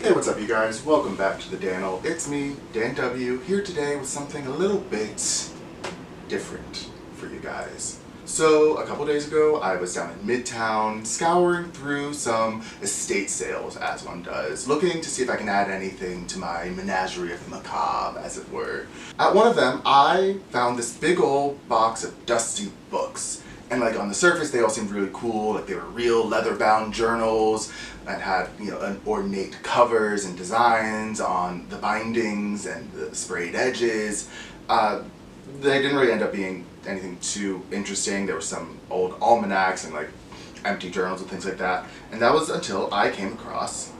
Hey, what's up you guys? Welcome back to the Daniel. It's me, Dan W, here today with something a little bit different for you guys. So, a couple days ago, I was down in Midtown, scouring through some estate sales, as one does, looking to see if I can add anything to my menagerie of the macabre, as it were. At one of them, I found this big old box of dusty books. And like on the surface, they all seemed really cool, like they were real leather-bound journals that had, an ornate covers and designs on the bindings and the sprayed edges. They didn't really end up being anything too interesting. There were some old almanacs and like empty journals and things like that. And that was until I came across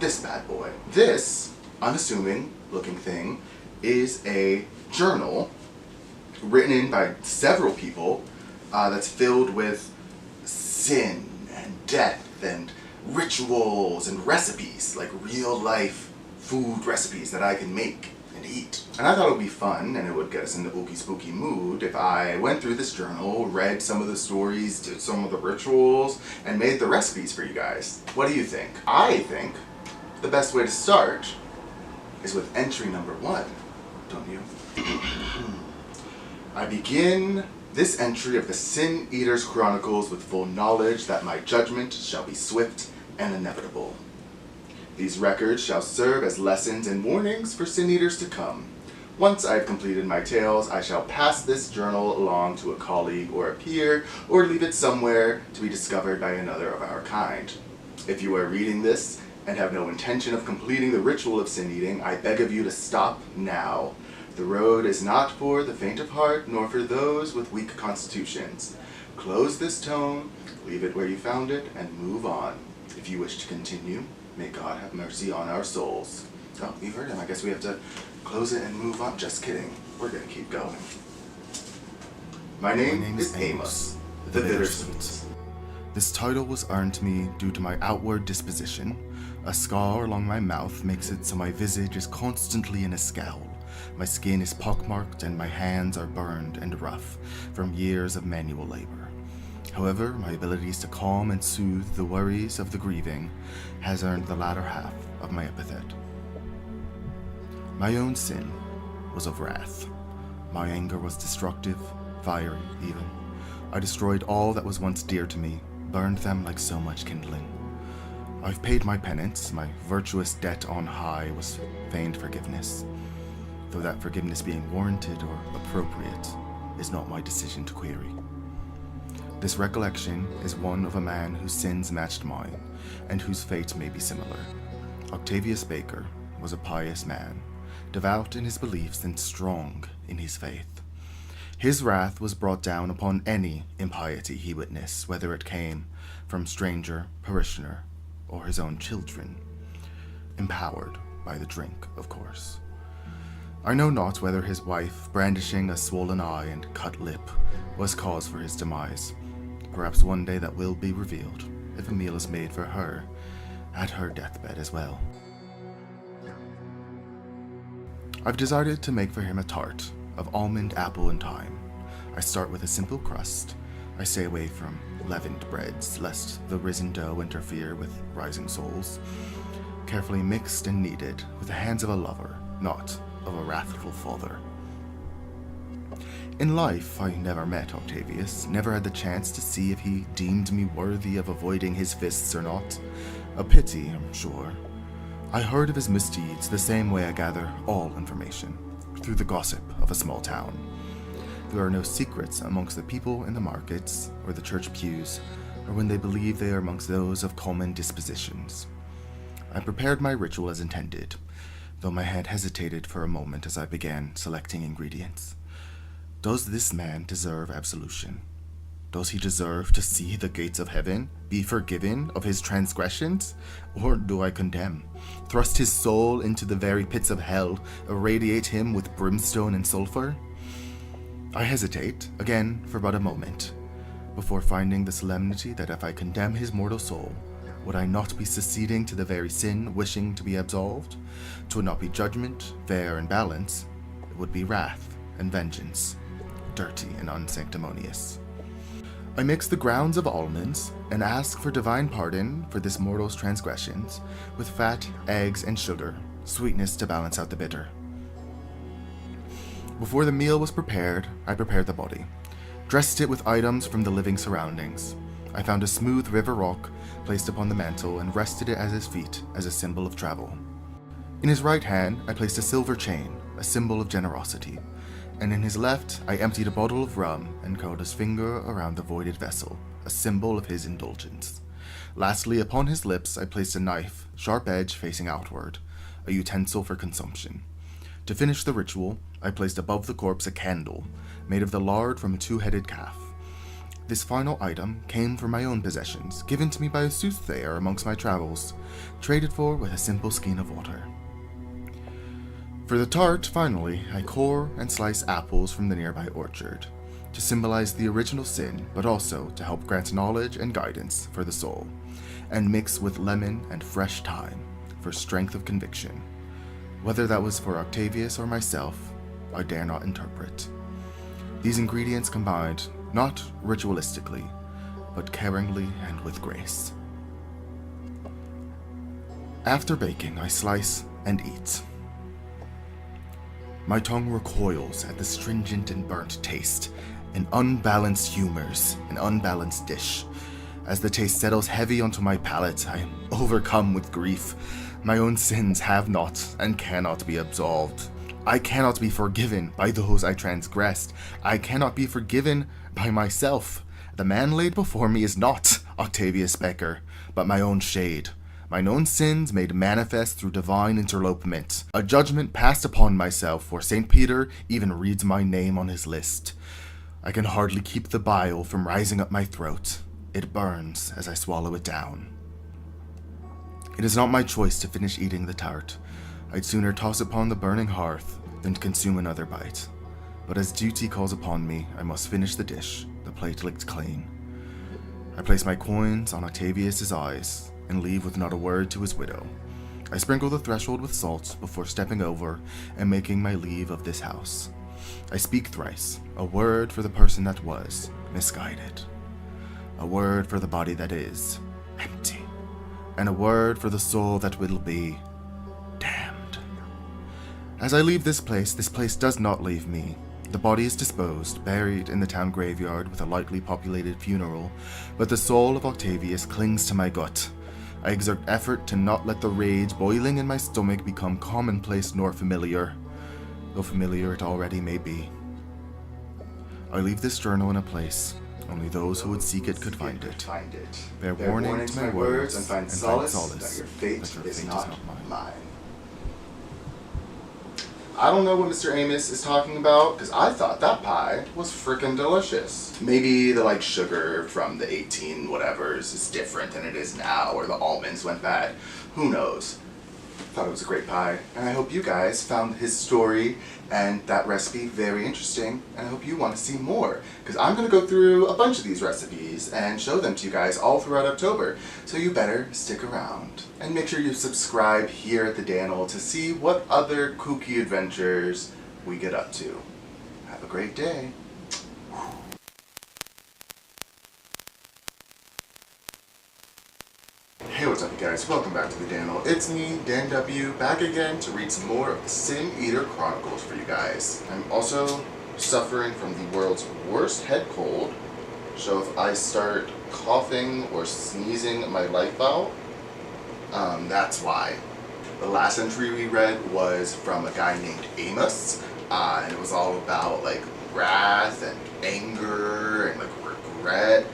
this bad boy. This unassuming looking thing is a journal written in by several people that's filled with sin and death and rituals and recipes, like real life food recipes that I can make and eat. And I thought it would be fun and it would get us in the ooky spooky mood if I went through this journal, read some of the stories, did some of the rituals, and made the recipes for you guys. What do you think? I think the best way to start is with entry number 1, don't you? I begin this entry of the Sin Eater's Chronicles with full knowledge that my judgment shall be swift and inevitable. These records shall serve as lessons and warnings for Sin Eaters to come. Once I have completed my tales, I shall pass this journal along to a colleague or a peer, or leave it somewhere to be discovered by another of our kind. If you are reading this and have no intention of completing the ritual of sin eating, I beg of you to stop now. The road is not for the faint of heart, nor for those with weak constitutions. Close this tome, leave it where you found it, and move on. If you wish to continue, may God have mercy on our souls. Oh, you heard him. I guess we have to close it and move on. Just kidding. We're gonna keep going. My name is Amos, the Bittersweet. This title was earned to me due to my outward disposition. A scar along my mouth makes it so my visage is constantly in a scowl. My skin is pockmarked and my hands are burned and rough from years of manual labor. However, my abilities to calm and soothe the worries of the grieving has earned the latter half of my epithet. My own sin was of wrath. My anger was destructive, fiery even. I destroyed all that was once dear to me, burned them like so much kindling. I've paid my penance, my virtuous debt on high was feigned forgiveness. Though that forgiveness being warranted or appropriate is not my decision to query. This recollection is one of a man whose sins matched mine, and whose fate may be similar. Octavius Baker was a pious man, devout in his beliefs and strong in his faith. His wrath was brought down upon any impiety he witnessed, whether it came from stranger, parishioner, or his own children. Empowered by the drink, of course. I know not whether his wife, brandishing a swollen eye and cut lip, was cause for his demise. Perhaps one day that will be revealed, if a meal is made for her, at her deathbed as well. I've decided to make for him a tart of almond, apple, and thyme. I start with a simple crust. I stay away from leavened breads, lest the risen dough interfere with rising souls. Carefully mixed and kneaded with the hands of a lover, not of a wrathful father. In life, I never met Octavius, never had the chance to see if he deemed me worthy of avoiding his fists or not. A pity, I'm sure. I heard of his misdeeds the same way I gather all information, through the gossip of a small town. There are no secrets amongst the people in the markets, or the church pews, or when they believe they are amongst those of common dispositions. I prepared my ritual as intended, though my head hesitated for a moment as I began selecting ingredients. Does this man deserve absolution? Does he deserve to see the gates of heaven, be forgiven of his transgressions? Or do I condemn, thrust his soul into the very pits of hell, irradiate him with brimstone and sulfur? I hesitate, again for but a moment, before finding the solemnity that if I condemn his mortal soul, would I not be succeeding to the very sin wishing to be absolved? 'Twould not be judgment, fair and balance, it would be wrath and vengeance, dirty and unsanctimonious. I mix the grounds of almonds and ask for divine pardon for this mortal's transgressions with fat, eggs, and sugar, sweetness to balance out the bitter. Before the meal was prepared, I prepared the body, dressed it with items from the living surroundings. I found a smooth river rock, placed upon the mantle, and rested it at his feet as a symbol of travel. In his right hand, I placed a silver chain, a symbol of generosity, and in his left, I emptied a bottle of rum and curled his finger around the voided vessel, a symbol of his indulgence. Lastly, upon his lips, I placed a knife, sharp edge facing outward, a utensil for consumption. To finish the ritual, I placed above the corpse a candle, made of the lard from a two-headed calf. This final item came from my own possessions, given to me by a soothsayer amongst my travels, traded for with a simple skein of water. For the tart, finally, I core and slice apples from the nearby orchard, to symbolize the original sin, but also to help grant knowledge and guidance for the soul, and mix with lemon and fresh thyme for strength of conviction. Whether that was for Octavius or myself, I dare not interpret. These ingredients combined, not ritualistically, but caringly and with grace. After baking, I slice and eat. My tongue recoils at the stringent and burnt taste, and unbalanced humors, an unbalanced dish. As the taste settles heavy onto my palate, I am overcome with grief. My own sins have not and cannot be absolved. I cannot be forgiven by those I transgressed. I cannot be forgiven by myself. The man laid before me is not Octavius Becker, but my own shade. Mine own sins made manifest through divine interlopement, a judgment passed upon myself, for St. Peter even reads my name on his list. I can hardly keep the bile from rising up my throat. It burns as I swallow it down. It is not my choice to finish eating the tart. I'd sooner toss upon the burning hearth than consume another bite. But as duty calls upon me, I must finish the dish, the plate licked clean. I place my coins on Octavius's eyes, and leave with not a word to his widow. I sprinkle the threshold with salt before stepping over and making my leave of this house. I speak thrice, a word for the person that was misguided, a word for the body that is empty, and a word for the soul that will be damned. As I leave this place does not leave me. The body is disposed, buried in the town graveyard with a lightly populated funeral, but the soul of Octavius clings to my gut. I exert effort to not let the rage boiling in my stomach become commonplace nor familiar, though familiar it already may be. I leave this journal in a place only those who would seek it could find it. Bear warning to my words and find solace that your fate is not mine. I don't know what Mr. Amos is talking about, because I thought that pie was frickin' delicious. Maybe the sugar from the 18 whatevers is different than it is now, or the almonds went bad. Who knows? Thought it was a great pie, and I hope you guys found his story and that recipe very interesting, and I hope you want to see more, because I'm going to go through a bunch of these recipes and show them to you guys all throughout October, so you better stick around. And make sure you subscribe here at the Daniel to see what other kooky adventures we get up to. Have a great day. Hey, what's up you guys? Welcome back to the Daniel. It's me, Dan W, back again to read some more of the Eater Chronicles for you guys. I'm also suffering from the world's worst head cold, so if I start coughing or sneezing my life out, that's why. The last entry we read was from a guy named Amos, and it was all about wrath and anger and regret.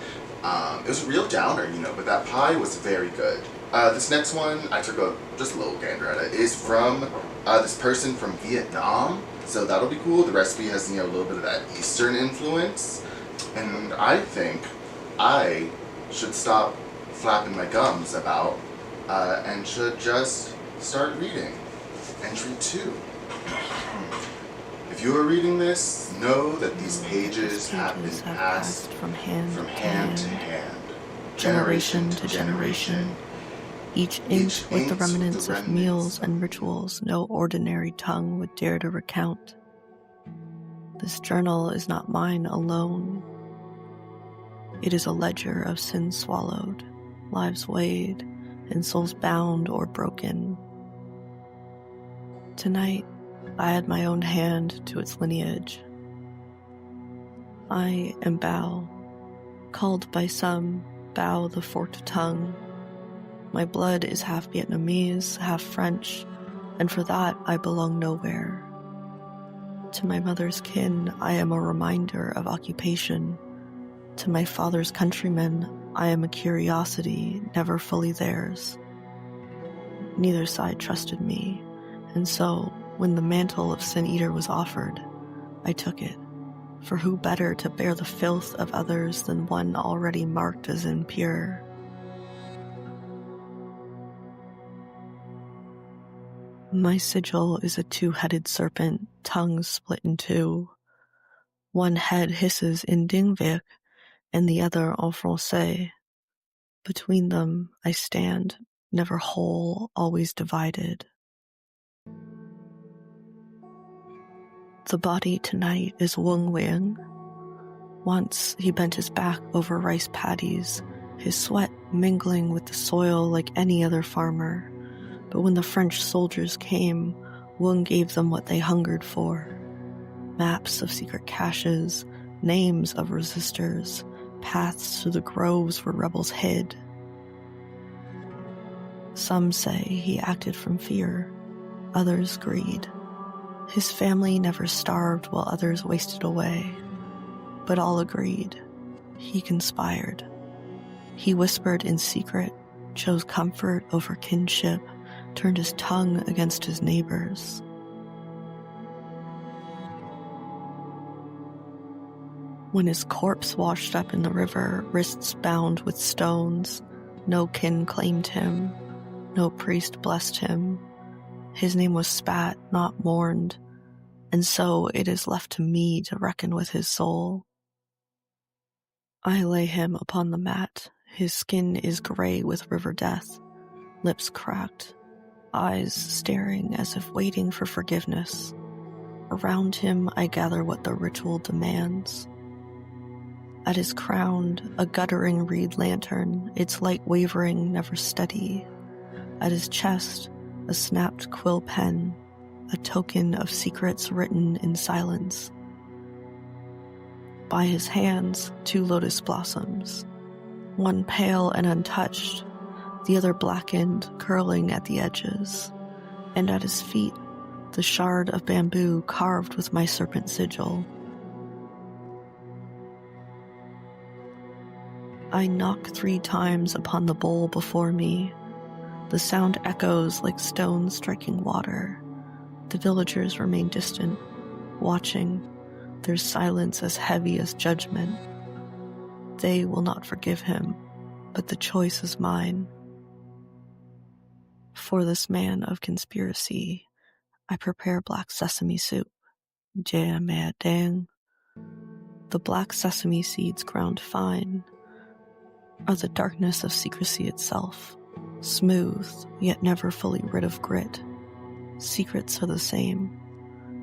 It was a real downer, but that pie was very good. This next one, I took just a little gander at it, is from this person from Vietnam, so that'll be cool. The recipe has a little bit of that Eastern influence, and I think I should stop flapping my gums about and should just start reading. Entry 2. If you are reading this, know that these pages have been passed from hand to hand, generation to generation, each inch with the remnants of meals and rituals no ordinary tongue would dare to recount. This journal is not mine alone. it is a ledger of sins swallowed, lives weighed, and souls bound or broken. Tonight, I add my own hand to its lineage. I am Bao, called by some Bao the forked tongue. My blood is half Vietnamese, half French, and for that I belong nowhere. To my mother's kin, I am a reminder of occupation. To my father's countrymen, I am a curiosity never fully theirs. Neither side trusted me, and so, when the mantle of Sin Eater was offered, I took it. For who better to bear the filth of others than one already marked as impure? My sigil is a two-headed serpent, tongues split in two. One head hisses in Dingvik, and the other en français. Between them I stand, never whole, always divided. The body tonight is Wung Wing. Once he bent his back over rice paddies, his sweat mingling with the soil like any other farmer. But when the French soldiers came, Wung gave them what they hungered for. Maps of secret caches, names of resistors, paths through the groves where rebels hid. Some say he acted from fear, others greed. His family never starved while others wasted away. But all agreed. He conspired. He whispered in secret, chose comfort over kinship, turned his tongue against his neighbors. When his corpse washed up in the river, wrists bound with stones, no kin claimed him, no priest blessed him. His name was spat, not mourned, and so it is left to me to reckon with his soul. I lay him upon the mat. His skin is gray with river death, lips cracked, eyes staring as if waiting for forgiveness. Around him I gather what the ritual demands. At his crown, a guttering reed lantern, its light wavering, never steady. At his chest, a snapped quill pen, a token of secrets written in silence. By his hands, 2 lotus blossoms, one pale and untouched, the other blackened, curling at the edges, and at his feet, the shard of bamboo carved with my serpent sigil. I knock 3 times upon the bowl before me. The sound echoes like stones striking water. The villagers remain distant, watching, their silence as heavy as judgment. They will not forgive him, but the choice is mine. For this man of conspiracy, I prepare black sesame soup. Jia mea dang. The black sesame seeds ground fine are the darkness of secrecy itself, smooth, yet never fully rid of grit. Secrets are the same.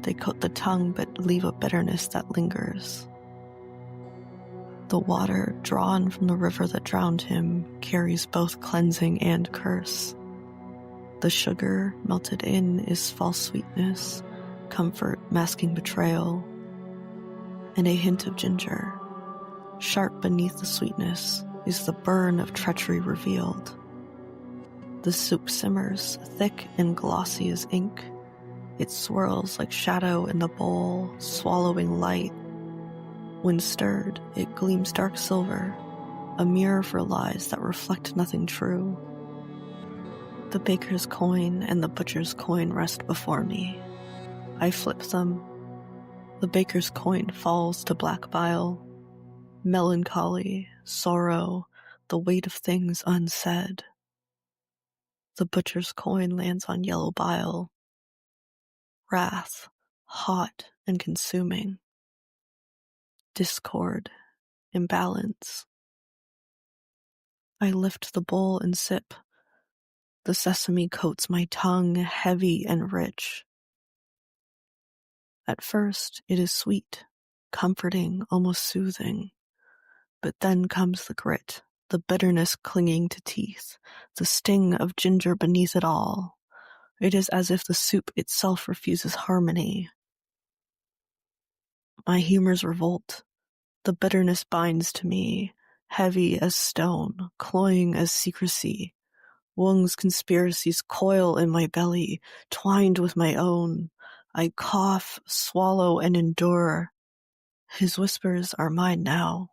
They coat the tongue but leave a bitterness that lingers. The water drawn from the river that drowned him carries both cleansing and curse. The sugar melted in is false sweetness, comfort masking betrayal, and a hint of ginger. Sharp beneath the sweetness is the burn of treachery revealed. The soup simmers, thick and glossy as ink. It swirls like shadow in the bowl, swallowing light. When stirred, it gleams dark silver, a mirror for lies that reflect nothing true. The baker's coin and the butcher's coin rest before me. I flip them. The baker's coin falls to black bile. Melancholy, sorrow, the weight of things unsaid. The butcher's coin lands on yellow bile. Wrath, hot and consuming. Discord, imbalance. I lift the bowl and sip. The sesame coats my tongue, heavy and rich. At first, it is sweet, comforting, almost soothing. But then comes the grit, the bitterness clinging to teeth, the sting of ginger beneath it all. It is as if the soup itself refuses harmony. My humors revolt. The bitterness binds to me, heavy as stone, cloying as secrecy. Wung's conspiracies coil in my belly, twined with my own. I cough, swallow, and endure. His whispers are mine now.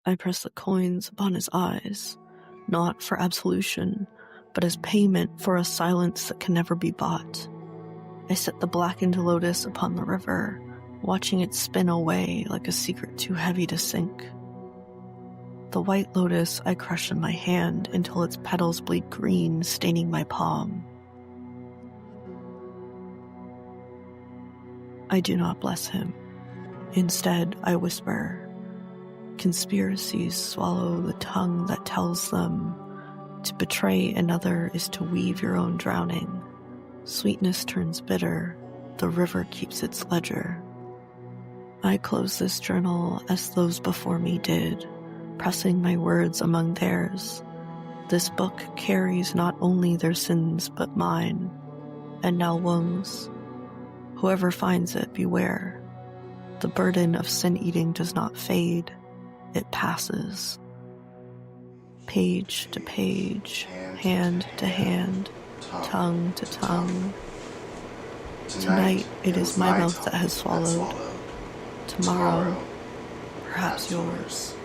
I press the coins upon his eyes, not for absolution, but as payment for a silence that can never be bought. I set the blackened lotus upon the river, watching it spin away like a secret too heavy to sink. The white lotus I crush in my hand until its petals bleed green, staining my palm. I do not bless him. Instead, I whisper, conspiracies swallow the tongue that tells them to betray another is to weave your own drowning. Sweetness turns bitter, the river keeps its ledger. I close this journal as those before me did, pressing my words among theirs. This book carries not only their sins but mine, and now Wung's. Whoever finds it, beware. The burden of sin-eating does not fade, it passes. Page to page, hand to hand, tongue to tongue. Tonight it is my mouth that has swallowed. Tomorrow, perhaps yours.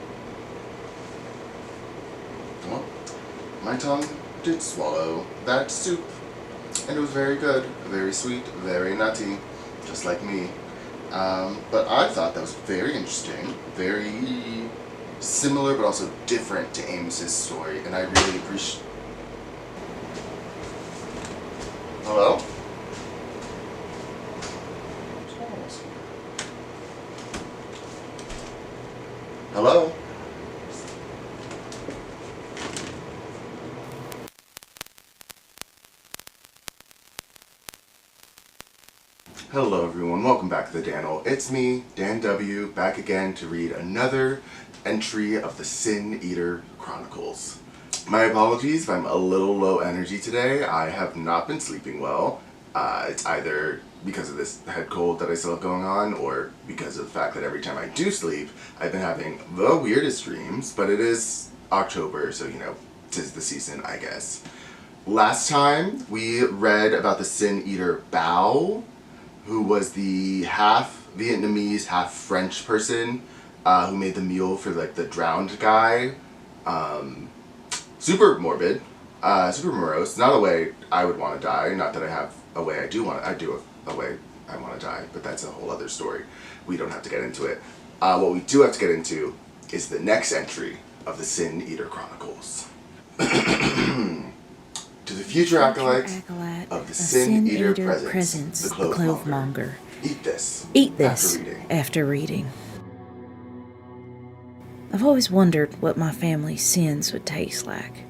Well, my tongue did swallow that soup, and it was very good, very sweet, very nutty, just like me. But I thought that was very interesting, very similar but also different to Amos's story, and I really appreciate... Hello? Hello? Hello everyone, welcome back to the Daniel. It's me, Dan W, back again to read another entry of the Eater Chronicles. My apologies if I'm a little low energy today. I have not been sleeping well. It's either because of this head cold that I still have going on, or because of the fact that every time I do sleep, I've been having the weirdest dreams, but it is October, so you know, 'tis the season, I guess. Last time, we read about the Sin Eater Bao, who was the half Vietnamese, half French person who made the meal for like the drowned guy. Super morbid, super morose. Not a way I would want to die. Not that I have a way I do a way I want to die, but that's a whole other story. We don't have to get into it. What we do have to get into is the next entry of the Sin Eater Chronicles. To the future acolyte of the Sin Eater presence, the clove monger. Eat this. After reading. I've always wondered what my family's sins would taste like.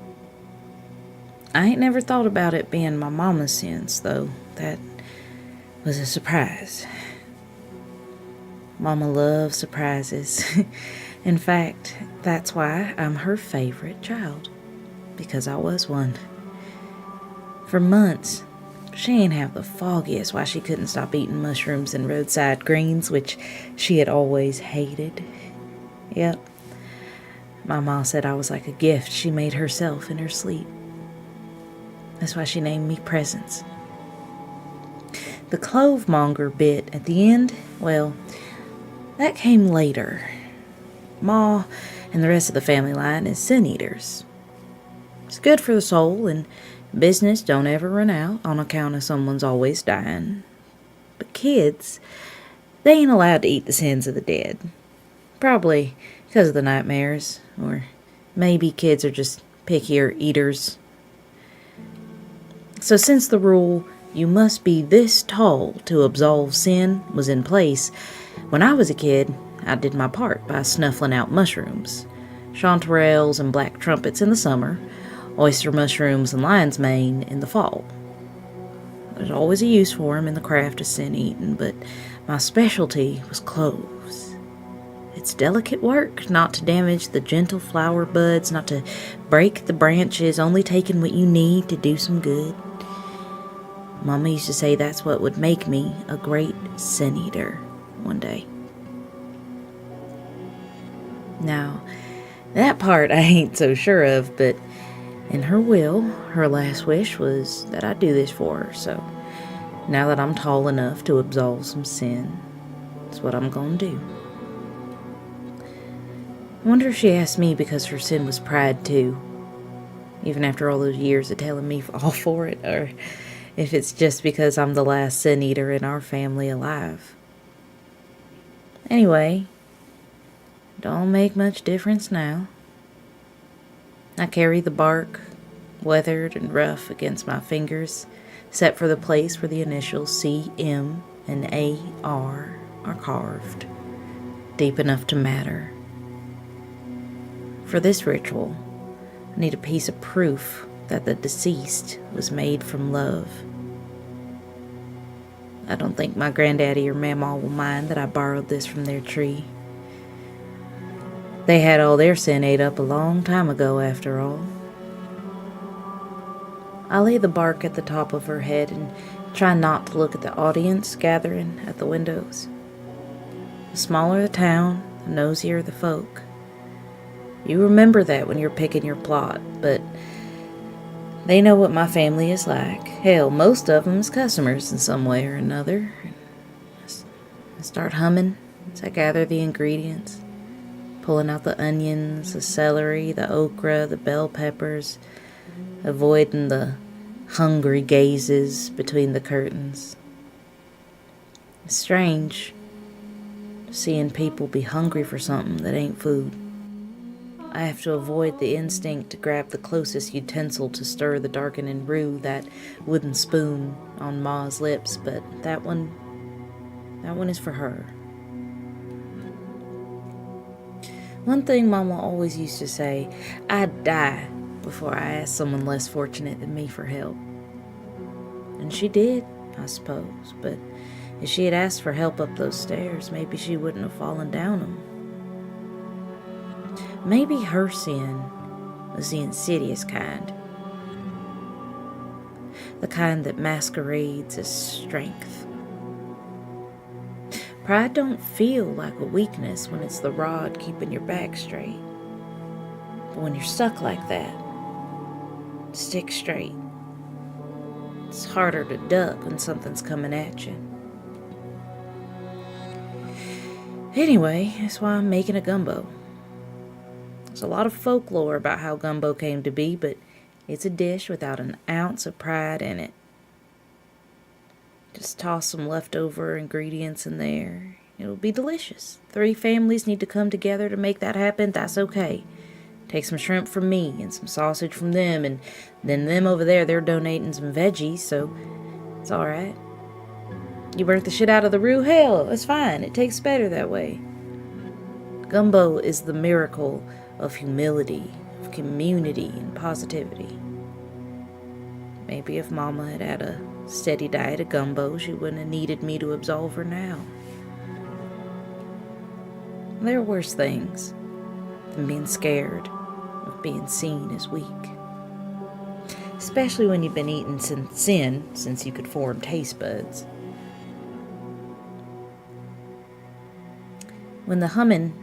I ain't never thought about it being my mama's sins, though. That was a surprise. Mama loves surprises. In fact, that's why I'm her favorite child. Because I was one. For months, she ain't have the foggiest why she couldn't stop eating mushrooms and roadside greens, which she had always hated. Yep. My ma said I was like a gift she made herself in her sleep. That's why she named me Presence. The clove monger bit at the end, well, that came later. Ma and the rest of the family line is sin eaters. It's good for the soul, and business don't ever run out on account of someone's always dying. But kids, they ain't allowed to eat the sins of the dead. Probably because of the nightmares, or maybe kids are just pickier eaters. So since the rule, you must be this tall to absolve sin, was in place, when I was a kid, I did my part by snuffling out mushrooms, chanterelles and black trumpets in the summer, oyster mushrooms and lion's mane in the fall. There's always a use for them in the craft of sin eating, but my specialty was cloves. It's delicate work not to damage the gentle flower buds, not to break the branches, only taking what you need to do some good. Mama used to say that's what would make me a great sin eater one day. Now, that part I ain't so sure of, but in her will, her last wish was that I do this for her, so now that I'm tall enough to absolve some sin, that's what I'm gonna do. I wonder if she asked me because her sin was pride too, even after all those years of telling me all for it, or if it's just because I'm the last sin eater in our family alive. Anyway, don't make much difference now. I carry the bark, weathered and rough against my fingers, set for the place where the initials C.M. and A.R. are carved, deep enough to matter. For this ritual, I need a piece of proof that the deceased was made from love. I don't think my granddaddy or mama will mind that I borrowed this from their tree. They had all their sin ate up a long time ago, after all. I lay the bark at the top of her head and try not to look at the audience gathering at the windows. The smaller the town, the nosier the folk. You remember that when you're picking your plot, but they know what my family is like. Hell, most of them is customers in some way or another. I start humming as I gather the ingredients, pulling out the onions, the celery, the okra, the bell peppers, avoiding the hungry gazes between the curtains. It's strange seeing people be hungry for something that ain't food. I have to avoid the instinct to grab the closest utensil to stir the darkening roux, that wooden spoon on Ma's lips, but that one is for her. One thing Mama always used to say, I'd die before I asked someone less fortunate than me for help. And she did, I suppose, but if she had asked for help up those stairs, maybe she wouldn't have fallen down them. Maybe her sin was the insidious kind. The kind that masquerades as strength. Pride don't feel like a weakness when it's the rod keeping your back straight. But when you're stuck like that, stick straight. It's harder to duck when something's coming at you. Anyway, that's why I'm making a gumbo. There's a lot of folklore about how gumbo came to be, but it's a dish without an ounce of pride in it. Just toss some leftover ingredients in there. It'll be delicious. 3 families need to come together to make that happen. That's okay. Take some shrimp from me and some sausage from them, and then them over there, they're donating some veggies, so it's alright. You burnt the shit out of the roux? Hell, it's fine. It tastes better that way. Gumbo is the miracle of humility, of community, and positivity. Maybe if Mama had had a steady diet of gumbo, she wouldn't have needed me to absolve her now. There are worse things than being scared of being seen as weak. Especially when you've been eating sin since you could form taste buds. When the humming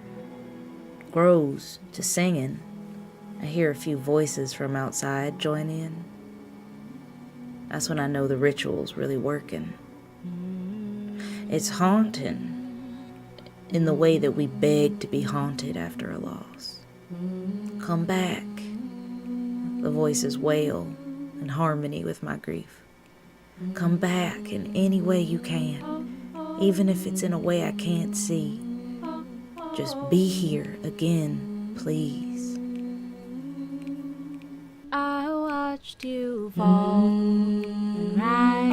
grows to singing, I hear a few voices from outside join in. That's when I know the ritual's really working. It's haunting in the way that we beg to be haunted after a loss. Come back, the voices wail in harmony with my grief. Come back in any way you can, even if it's in a way I can't see. Just be here again, please. I watched you fall and rise,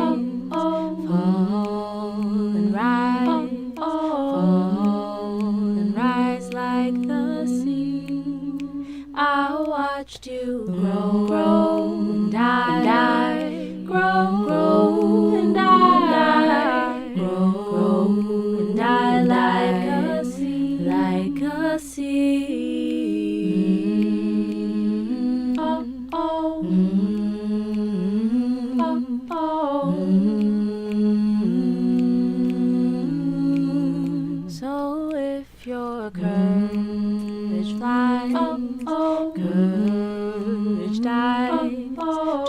fall and rise, fall and rise like the sea. I watched you grow and die, grow and die, grow and die like a sea, like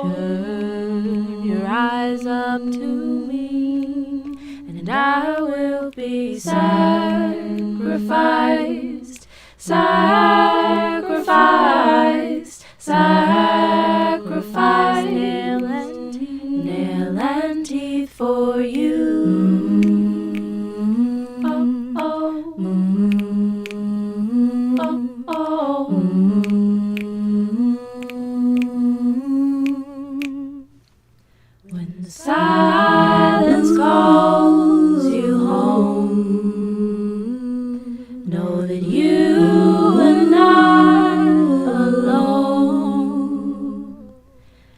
Turn your eyes up to me, and I will be sacrificed, sacrificed, sacrificed, nail and teeth for you. Oh, oh, oh, oh. When the silence calls you home, know that you are not alone.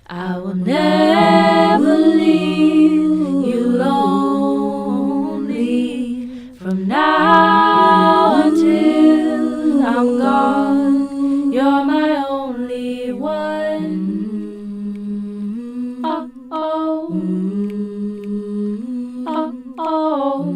I will never leave you lonely from now until I'm gone. You're my only one. Oh, oh, oh, oh.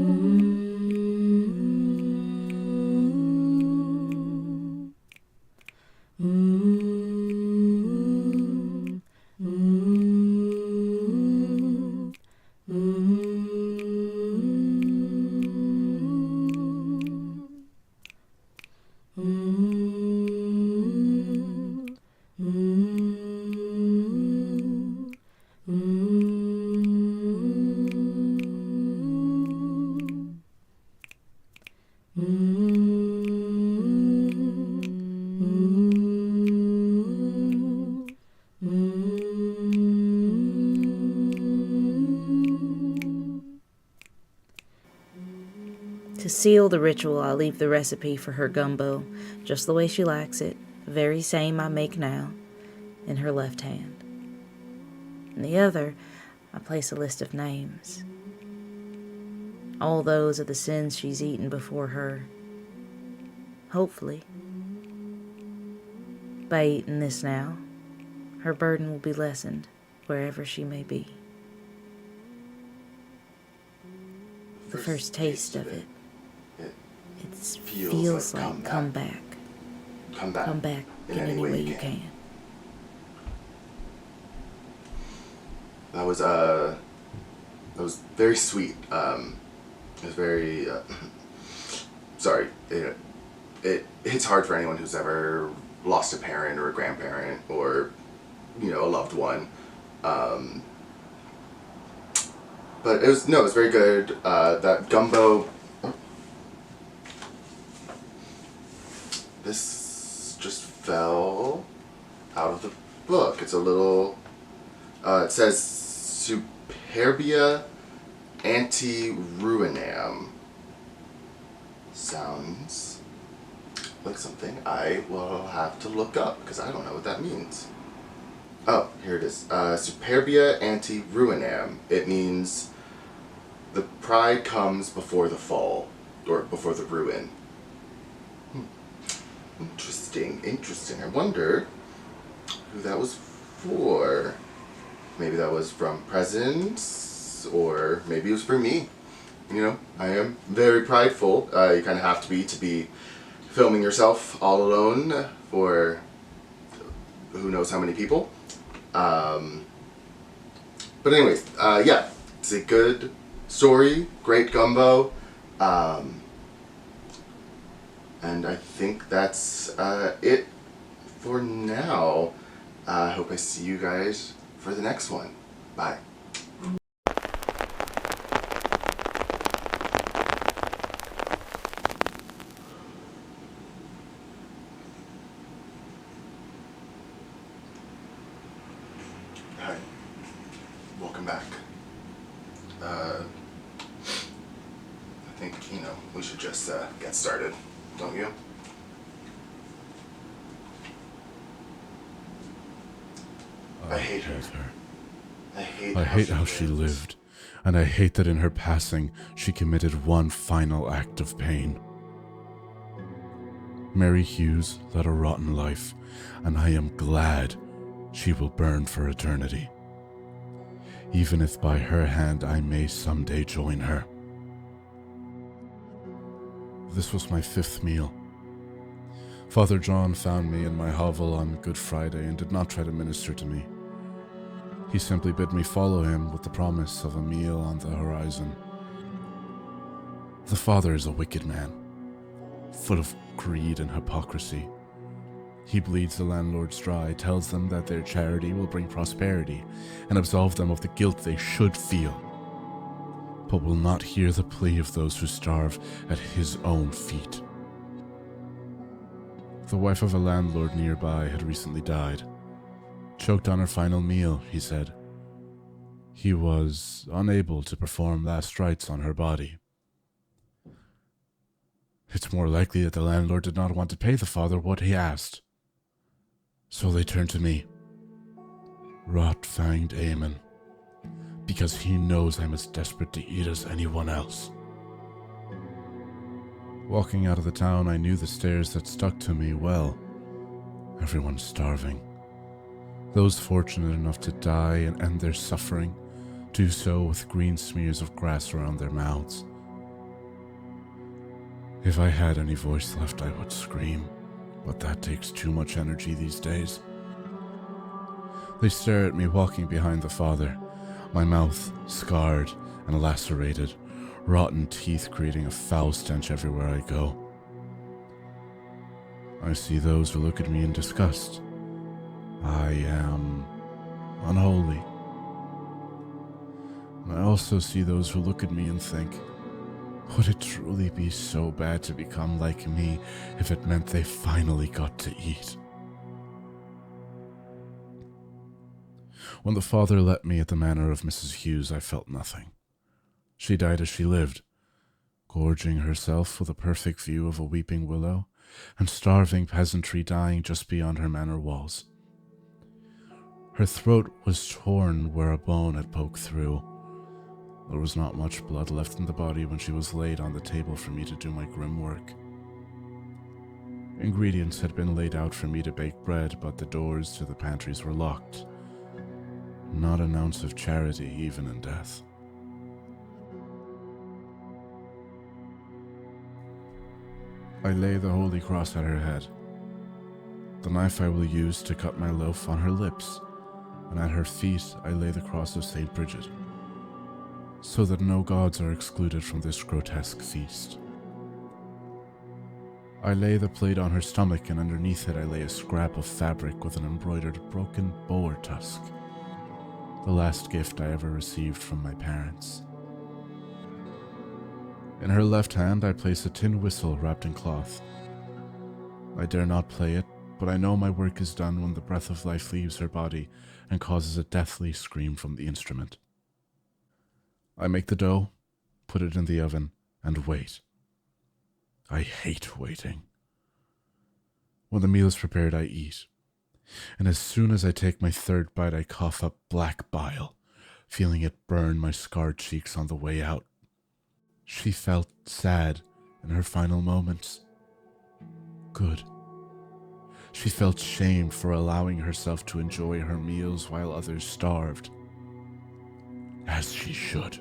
To seal the ritual, I'll leave the recipe for her gumbo, just the way she likes it, the very same I make now, in her left hand. In the other, I place a list of names. All those are the sins she's eaten before her. Hopefully, by eating this now, her burden will be lessened wherever she may be. The first taste of it. It feels like come back. Come back. Come back in any way you can. That was very sweet. It was very sorry. It's hard for anyone who's ever lost a parent or a grandparent or a loved one. But it was very good. That gumbo. This just fell out of the book. It's a little. It says Superbia anti-ruinam. Sounds like something I will have to look up because I don't know what that means. Oh, here it is. Superbia anti-ruinam. It means the pride comes before the fall, or before the ruin. Interesting. I wonder who that was for. Maybe that was from presents, or maybe it was for me. I am very prideful. You kind of have to be filming yourself all alone for who knows how many people. But anyways, yeah, it's a good story, great gumbo. And I think that's it for now. I hope I see you guys for the next one. Bye. Hi. Welcome back. I think, we should just get started. Don't you? I hate her. I hate how she lived, and I hate that in her passing she committed one final act of pain. Mary Hughes led a rotten life, and I am glad she will burn for eternity, even if by her hand I may someday join her. This was my 5th meal. Father John found me in my hovel on Good Friday and did not try to minister to me. He simply bid me follow him with the promise of a meal on the horizon. The father is a wicked man, full of greed and hypocrisy. He bleeds the landlords dry, tells them that their charity will bring prosperity and absolve them of the guilt they should feel, but will not hear the plea of those who starve at his own feet. The wife of a landlord nearby had recently died. Choked on her final meal, he said. He was unable to perform last rites on her body. It's more likely that the landlord did not want to pay the father what he asked. So they turned to me, rot-fanged Eamon, because he knows I'm as desperate to eat as anyone else. Walking out of the town, I knew the stares that stuck to me well. Everyone's starving. Those fortunate enough to die and end their suffering do so with green smears of grass around their mouths. If I had any voice left, I would scream, but that takes too much energy these days. They stare at me walking behind the father, my mouth scarred and lacerated, rotten teeth creating a foul stench everywhere I go. I see those who look at me in disgust. I am unholy. And I also see those who look at me and think, would it truly be so bad to become like me if it meant they finally got to eat? When the father let me at the manor of Mrs. Hughes, I felt nothing. She died as she lived, gorging herself with a perfect view of a weeping willow, and starving peasantry dying just beyond her manor walls. Her throat was torn where a bone had poked through. There was not much blood left in the body when she was laid on the table for me to do my grim work. Ingredients had been laid out for me to bake bread, but the doors to the pantries were locked. Not an ounce of charity, even in death. I lay the holy cross at her head. The knife I will use to cut my loaf on her lips, and at her feet I lay the cross of St. Bridget, so that no gods are excluded from this grotesque feast. I lay the plate on her stomach, and underneath it I lay a scrap of fabric with an embroidered broken boar tusk, the last gift I ever received from my parents. In her left hand I place a tin whistle wrapped in cloth. I dare not play it, but I know my work is done when the breath of life leaves her body and causes a deathly scream from the instrument. I make the dough, put it in the oven, and wait. I hate waiting. When the meal is prepared, I eat. And as soon as I take my third bite, I cough up black bile, feeling it burn my scarred cheeks on the way out. She felt sad in her final moments. Good. She felt shame for allowing herself to enjoy her meals while others starved. As she should.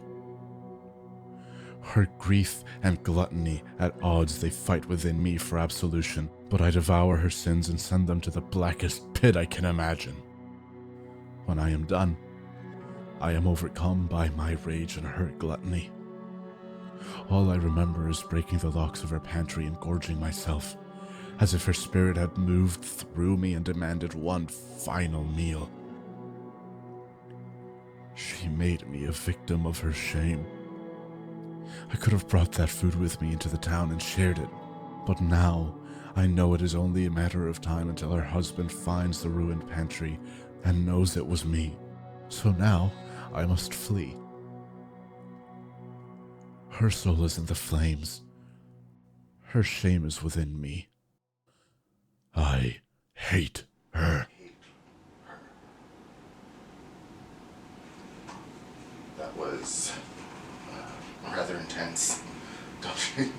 Her grief and gluttony at odds, they fight within me for absolution, but I devour her sins and send them to the blackest pit I can imagine. When I am done, I am overcome by my rage and her gluttony. All I remember is breaking the locks of her pantry and gorging myself, as if her spirit had moved through me and demanded one final meal. She made me a victim of her shame. I could have brought that food with me into the town and shared it, but now I know it is only a matter of time until her husband finds the ruined pantry and knows it was me. So now I must flee. Her soul is in the flames. Her shame is within me. I hate her. That was rather intense, don't you?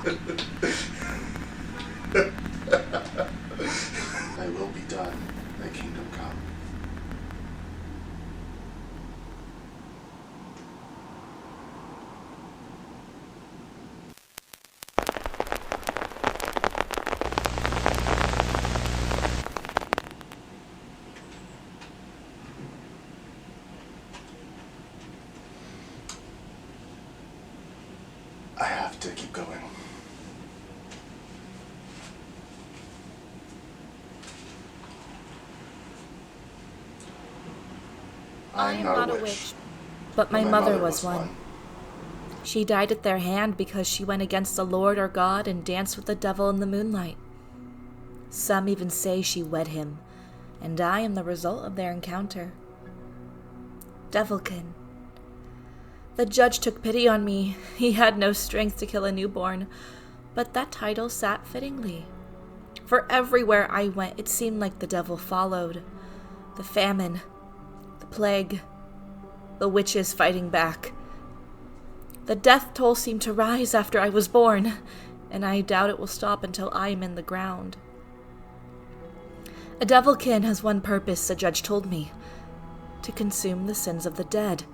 Thy will be done, thy kingdom come. I have to keep going. I am not a witch, but my mother was one. She died at their hand because she went against the Lord our God and danced with the devil in the moonlight. Some even say she wed him, and I am the result of their encounter. Devilkin. The judge took pity on me. He had no strength to kill a newborn, but that title sat fittingly. For everywhere I went, it seemed like the devil followed. The famine, the plague, the witches fighting back. The death toll seemed to rise after I was born, and I doubt it will stop until I am in the ground. A devilkin has one purpose, the judge told me: to consume the sins of the dead,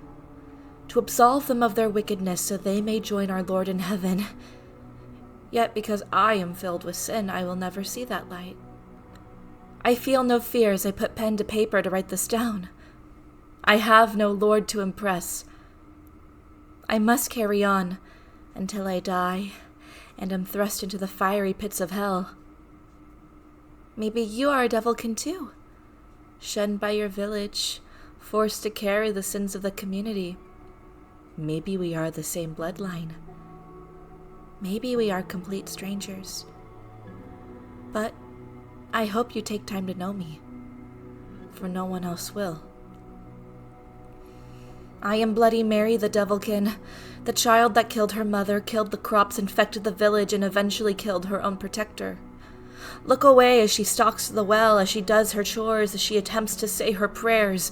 to absolve them of their wickedness so they may join our Lord in heaven. Yet because I am filled with sin, I will never see that light. I feel no fear as I put pen to paper to write this down. I have no Lord to impress. I must carry on until I die and am thrust into the fiery pits of hell. Maybe you are a devilkin too, shunned by your village, forced to carry the sins of the community. Maybe we are the same bloodline. Maybe we are complete strangers. But I hope you take time to know me, for no one else will. I am Bloody Mary the Devilkin, the child that killed her mother, killed the crops, infected the village, and eventually killed her own protector. Look away as she stalks the well, as she does her chores, as she attempts to say her prayers.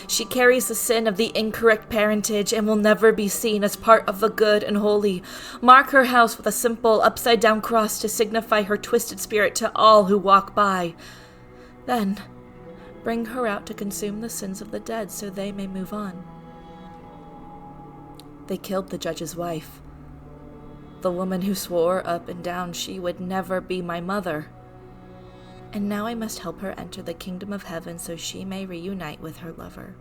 She carries the sin of the incorrect parentage and will never be seen as part of the good and holy. Mark her house with a simple upside-down cross to signify her twisted spirit to all who walk by. Then bring her out to consume the sins of the dead so they may move on. They killed the judge's wife, the woman who swore up and down she would never be my mother. And now I must help her enter the kingdom of heaven so she may reunite with her lover.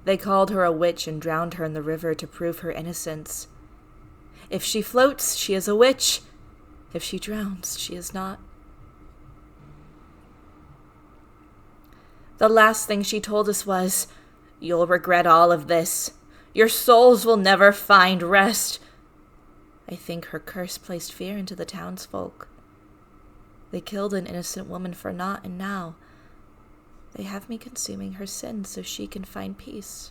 They called her a witch and drowned her in the river to prove her innocence. If she floats, she is a witch. If she drowns, she is not. The last thing she told us was, "You'll regret all of this. Your souls will never find rest." I think her curse placed fear into the townsfolk. They killed an innocent woman for naught, and now they have me consuming her sins so she can find peace.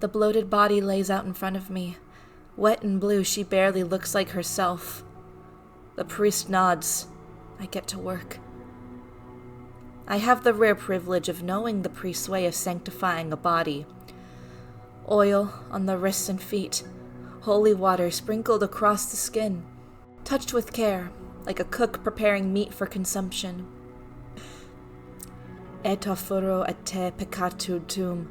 The bloated body lays out in front of me. Wet and blue, she barely looks like herself. The priest nods. I get to work. I have the rare privilege of knowing the priest's way of sanctifying a body. Oil on the wrists and feet, holy water sprinkled across the skin, touched with care, like a cook preparing meat for consumption. Et offero a te peccatum,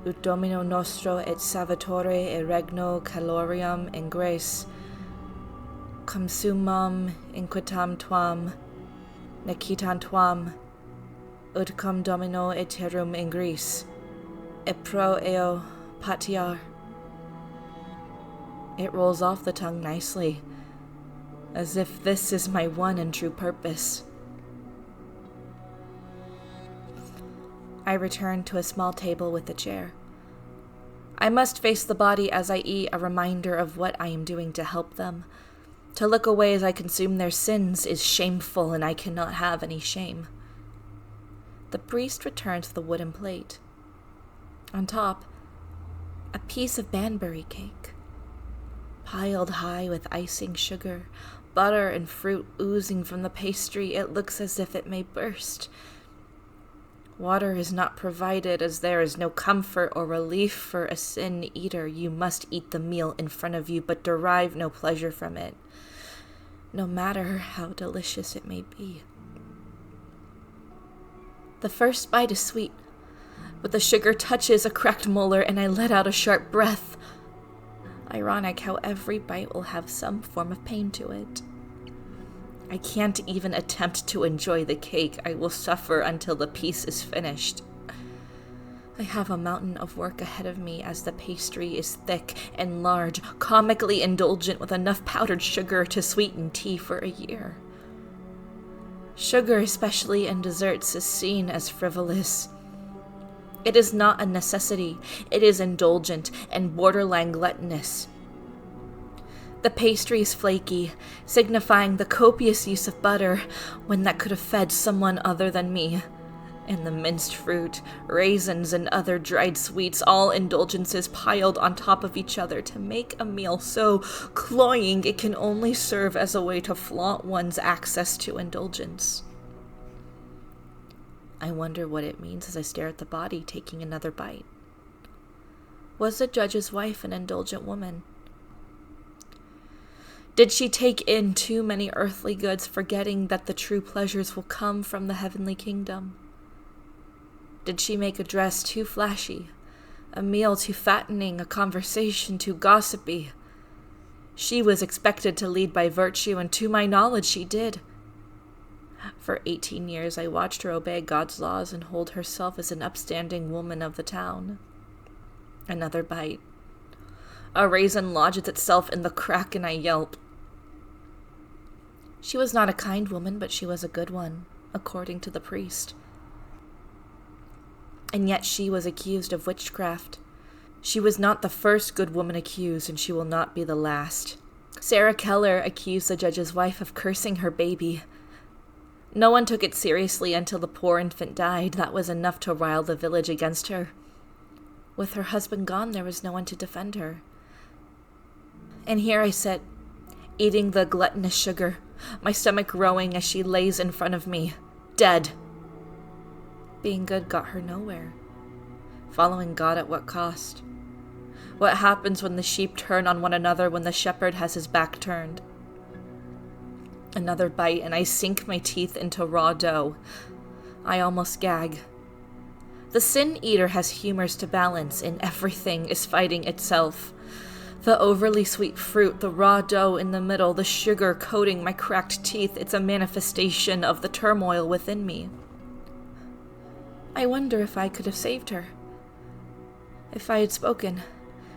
ut Domino nostro et Salvatore e Regno calorium in grace, consumam inquitam tuam, necitam tuam, ut cum Domino eterum in Greece, et pro eo patiar. It rolls off the tongue nicely, as if this is my one and true purpose. I return to a small table with a chair. I must face the body as I eat, a reminder of what I am doing to help them. To look away as I consume their sins is shameful, and I cannot have any shame. The priest returns the wooden plate. On top, a piece of Banbury cake, piled high with icing sugar, butter and fruit oozing from the pastry. It looks as if it may burst. Water is not provided, as there is no comfort or relief for a sin eater. You must eat the meal in front of you, but derive no pleasure from it, no matter how delicious it may be. The first bite is sweet, but the sugar touches a cracked molar and I let out a sharp breath. Ironic how every bite will have some form of pain to it. I can't even attempt to enjoy the cake. I will suffer until the piece is finished. I have a mountain of work ahead of me as the pastry is thick and large, comically indulgent with enough powdered sugar to sweeten tea for a year. Sugar, especially in desserts, is seen as frivolous. It is not a necessity. It is indulgent and borderline gluttonous. The pastry is flaky, signifying the copious use of butter when that could have fed someone other than me. And the minced fruit, raisins, and other dried sweets, all indulgences piled on top of each other to make a meal so cloying it can only serve as a way to flaunt one's access to indulgence. I wonder what it means as I stare at the body taking another bite. Was the judge's wife an indulgent woman? Did she take in too many earthly goods, forgetting that the true pleasures will come from the heavenly kingdom? Did she make a dress too flashy, a meal too fattening, a conversation too gossipy? She was expected to lead by virtue, and to my knowledge she did. For 18 years I watched her obey God's laws and hold herself as an upstanding woman of the town. Another bite. A raisin lodges itself in the crack and I yelp. She was not a kind woman, but she was a good one, according to the priest. And yet she was accused of witchcraft. She was not the first good woman accused, and she will not be the last. Sarah Keller accused the judge's wife of cursing her baby. No one took it seriously until the poor infant died. That was enough to rile the village against her. With her husband gone, there was no one to defend her. And here I sit, eating the gluttonous sugar, my stomach growing as she lays in front of me, dead. Being good got her nowhere. Following God at what cost? What happens when the sheep turn on one another when the shepherd has his back turned? Another bite and I sink my teeth into raw dough. I almost gag. The sin eater has humors to balance, and everything is fighting itself. The overly sweet fruit, the raw dough in the middle, the sugar coating my cracked teeth, it's a manifestation of the turmoil within me. I wonder if I could have saved her. If I had spoken,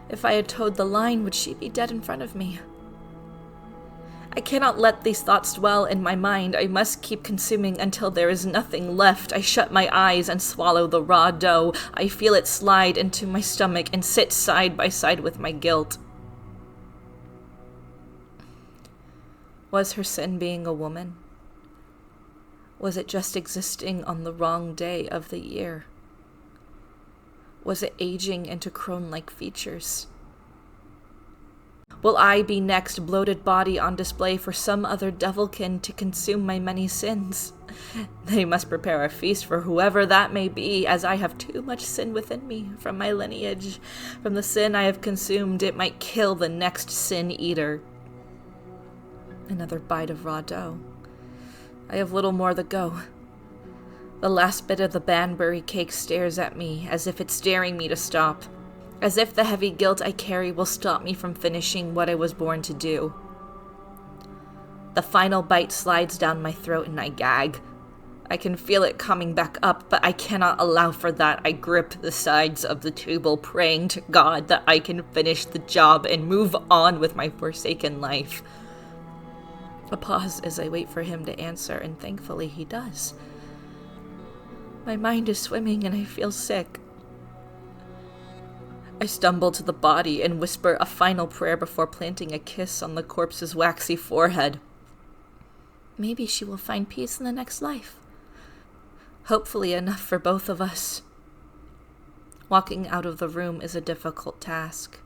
if I had toed the line, would she be dead in front of me? I cannot let these thoughts dwell in my mind. I must keep consuming until there is nothing left. I shut my eyes and swallow the raw dough. I feel it slide into my stomach and sit side by side with my guilt. Was her sin being a woman? Was it just existing on the wrong day of the year? Was it aging into crone-like features? Will I be next bloated body on display for some other devilkin to consume my many sins? They must prepare a feast for whoever that may be, as I have too much sin within me from my lineage. From the sin I have consumed, it might kill the next sin eater. Another bite of raw dough. I have little more to go. The last bit of the Banbury cake stares at me, as if it's daring me to stop. As if the heavy guilt I carry will stop me from finishing what I was born to do. The final bite slides down my throat and I gag. I can feel it coming back up, but I cannot allow for that. I grip the sides of the table, praying to God that I can finish the job and move on with my forsaken life. A pause as I wait for him to answer, and thankfully he does. My mind is swimming and I feel sick. I stumble to the body and whisper a final prayer before planting a kiss on the corpse's waxy forehead. Maybe she will find peace in the next life. Hopefully enough for both of us. Walking out of the room is a difficult task.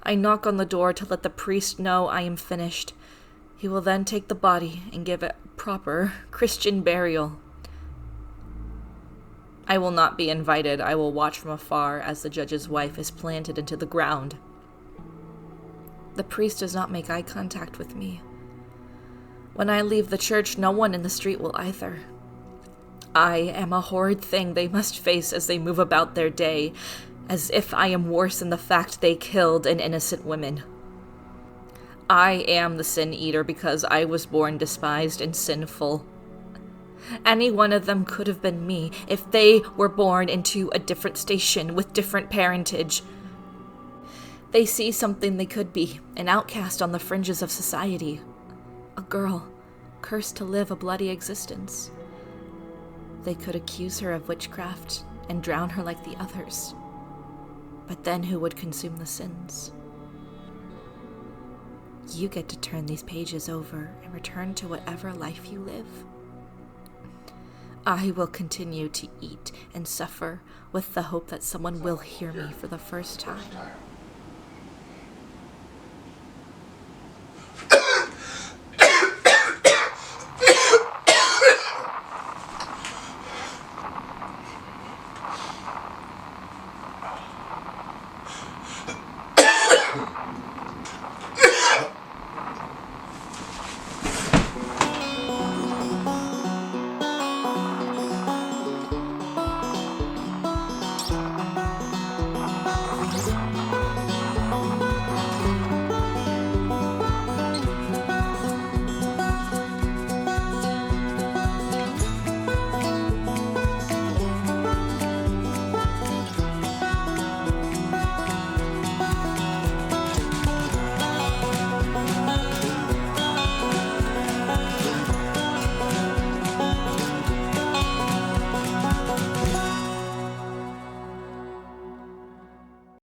I knock on the door to let the priest know I am finished. He will then take the body and give it proper Christian burial. I will not be invited. I will watch from afar as the judge's wife is planted into the ground. The priest does not make eye contact with me. When I leave the church, no one in the street will either. I am a horrid thing they must face as they move about their day, as if I am worse than the fact they killed an innocent woman. I am the sin eater because I was born despised and sinful. Any one of them could have been me if they were born into a different station with different parentage. They see something they could be, an outcast on the fringes of society. A girl, cursed to live a bloody existence. They could accuse her of witchcraft and drown her like the others. But then who would consume the sins? You get to turn these pages over and return to whatever life you live. I will continue to eat and suffer with the hope that someone will hear me for the first time.